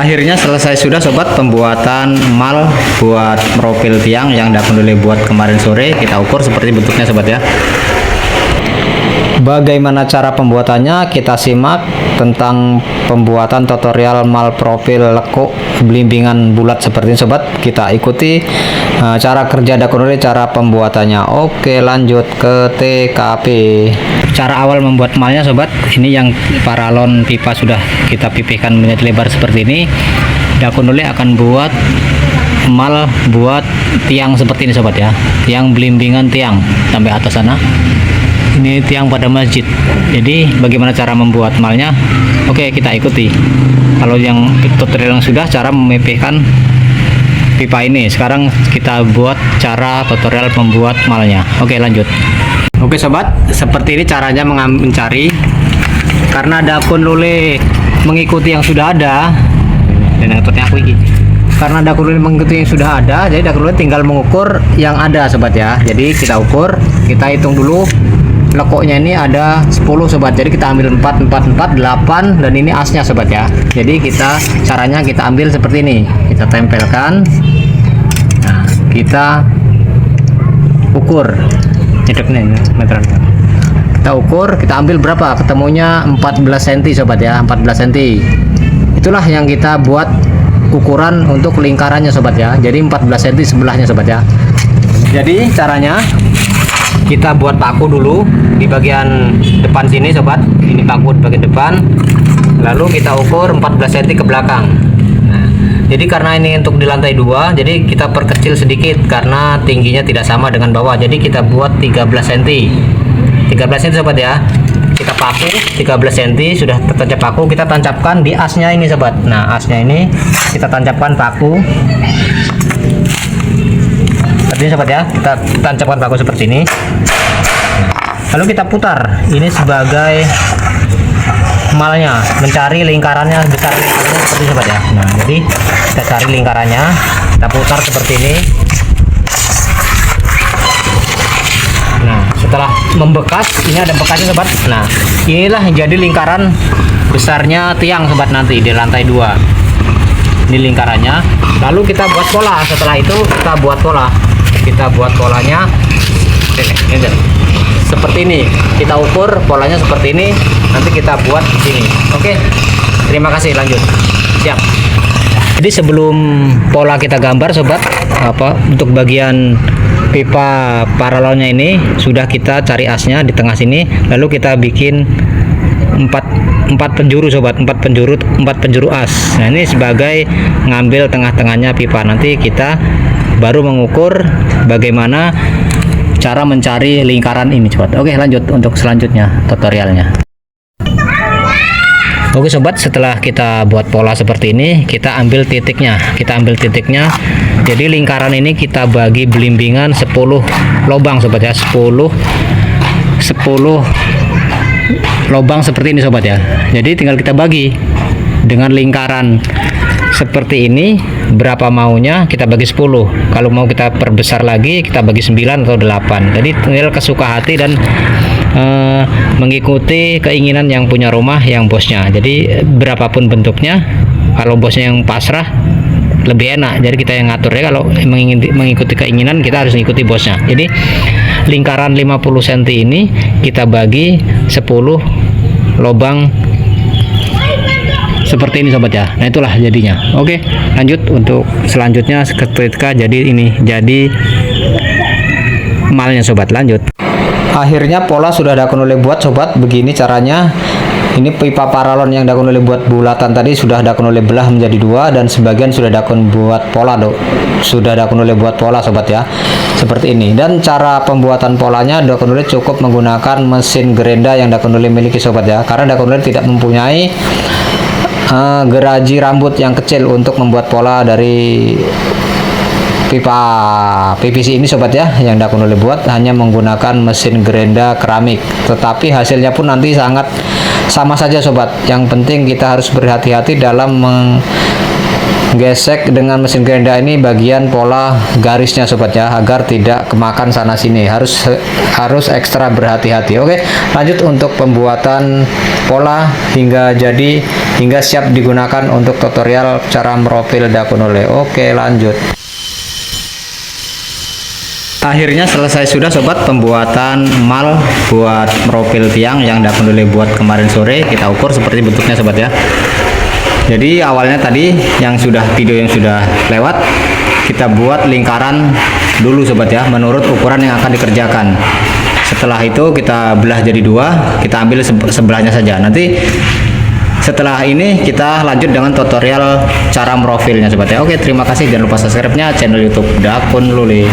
Akhirnya selesai sudah sobat pembuatan mal buat profil tiang yang Dakun Lele buat kemarin sore. Kita ukur seperti bentuknya sobat ya. Bagaimana cara pembuatannya, kita simak tentang pembuatan tutorial mal profil lekuk belimbingan bulat seperti ini sobat. Kita ikuti cara kerja Dakun Lele, cara pembuatannya. Oke, lanjut ke TKP. Cara awal membuat malnya sobat, ini yang paralon pipa sudah kita pipihkan menjadi lebar seperti ini. Dakun Lele akan buat mal buat tiang seperti ini sobat ya, tiang belimbingan tiang sampai atas sana. Ini tiang pada masjid. Jadi bagaimana cara membuat malnya? Oke, kita ikuti. Kalau yang tutorial yang sudah cara memipihkan pipa ini, sekarang kita buat cara tutorial membuat malnya. Oke, lanjut. Oke sobat, seperti ini caranya mencari. Karena Dakun Lele mengikuti yang sudah ada, dan aku ini. Karena Dakun Lele mengikuti yang sudah ada, jadi Dakun Lele tinggal mengukur yang ada sobat ya. Jadi kita ukur, kita hitung dulu. Lekuknya ini ada 10 sobat, jadi kita ambil 4, 4, 4, 8, dan ini asnya sobat ya. Jadi caranya kita ambil seperti ini, kita tempelkan. Nah, kita ukur cedeknya meteran. Kita ukur, kita ambil berapa, ketemunya 14 cm sobat ya, 14 cm. Itulah yang kita buat ukuran untuk lingkarannya sobat ya. Jadi 14 cm sebelahnya sobat ya. Jadi caranya kita buat paku dulu di bagian depan sini sobat. Ini paku di bagian depan, lalu kita ukur 14 cm ke belakang. Nah, jadi karena ini untuk di lantai 2, jadi kita perkecil sedikit karena tingginya tidak sama dengan bawah. Jadi kita buat 13 cm 13 cm sobat ya. Kita paku 13 cm, sudah tertancap paku, kita tancapkan di asnya ini sobat. Nah, asnya ini kita tancapkan paku seperti ini sobat ya. Kita tancapkan paku seperti ini. Lalu kita putar ini sebagai malnya, mencari lingkarannya, besar lingkarannya seperti ini sobat ya. Nah, jadi kita cari lingkarannya, kita putar seperti ini. Nah, setelah membekas, ini ada bekasnya sobat. Nah, inilah yang jadi lingkaran besarnya tiang sobat nanti di lantai 2. Ini lingkarannya. Lalu kita buat pola. Setelah itu kita buat pola. Kita buat polanya seperti ini. Kita ukur polanya seperti ini. Nanti kita buat di sini. Oke. Terima kasih. Lanjut. Siap. Jadi sebelum pola kita gambar sobat, untuk bagian pipa paralelnya ini sudah kita cari asnya di tengah sini, lalu kita bikin 4 penjuru sobat, 4 penjuru as. Nah, ini sebagai ngambil tengah-tengahnya pipa. Nanti kita baru mengukur bagaimana cara mencari lingkaran ini sobat. Oke, lanjut untuk selanjutnya tutorialnya. Oke sobat, setelah kita buat pola seperti ini, kita ambil titiknya. Jadi lingkaran ini kita bagi belimbingan 10 lubang sobat ya. 10 lubang seperti ini sobat ya. Jadi tinggal kita bagi dengan lingkaran seperti ini, berapa maunya kita bagi 10. Kalau mau kita perbesar lagi, kita bagi 9 atau 8. Jadi tinggal kesuka hati dan mengikuti keinginan yang punya rumah, yang bosnya. Jadi berapapun bentuknya, kalau bosnya yang pasrah lebih enak, jadi kita yang ngatur ya. Kalau mengikuti keinginan, kita harus mengikuti bosnya. Jadi lingkaran 50 cm ini kita bagi 10 lubang seperti ini sobat ya. Nah, itulah jadinya. Oke, lanjut untuk selanjutnya ketika jadi malnya sobat. Lanjut. Akhirnya pola sudah Dakun Lele buat sobat. Begini caranya. Ini pipa paralon yang Dakun Lele buat bulatan tadi sudah Dakun Lele belah menjadi 2, dan sebagian sudah Dakun buat pola sudah Dakun Lele buat pola sobat ya, seperti ini. Dan cara pembuatan polanya, Dakun Lele cukup menggunakan mesin gerenda yang Dakun Lele miliki sobat ya, karena Dakun Lele tidak mempunyai geraji rambut yang kecil untuk membuat pola dari pipa PVC ini sobat ya. Yang Dakun Lele buat hanya menggunakan mesin gerenda keramik, tetapi hasilnya pun nanti sangat sama saja sobat. Yang penting kita harus berhati-hati dalam gesek dengan mesin gerinda ini bagian pola garisnya sobat ya, agar tidak kemakan sana sini. Harus ekstra berhati-hati. Oke, lanjut untuk pembuatan pola hingga jadi, hingga siap digunakan untuk tutorial cara merofil dakun oleh. Oke, lanjut. Akhirnya selesai sudah sobat pembuatan mal buat merofil tiang yang dakun oleh buat kemarin sore. Kita ukur seperti bentuknya sobat ya. Jadi awalnya tadi video yang sudah lewat, kita buat lingkaran dulu sobat ya, menurut ukuran yang akan dikerjakan. Setelah itu kita belah jadi dua, kita ambil sebelahnya saja. Nanti setelah ini kita lanjut dengan tutorial cara merofilnya sobat ya. Oke, terima kasih, jangan lupa subscribe-nya channel YouTube Dakun Luli.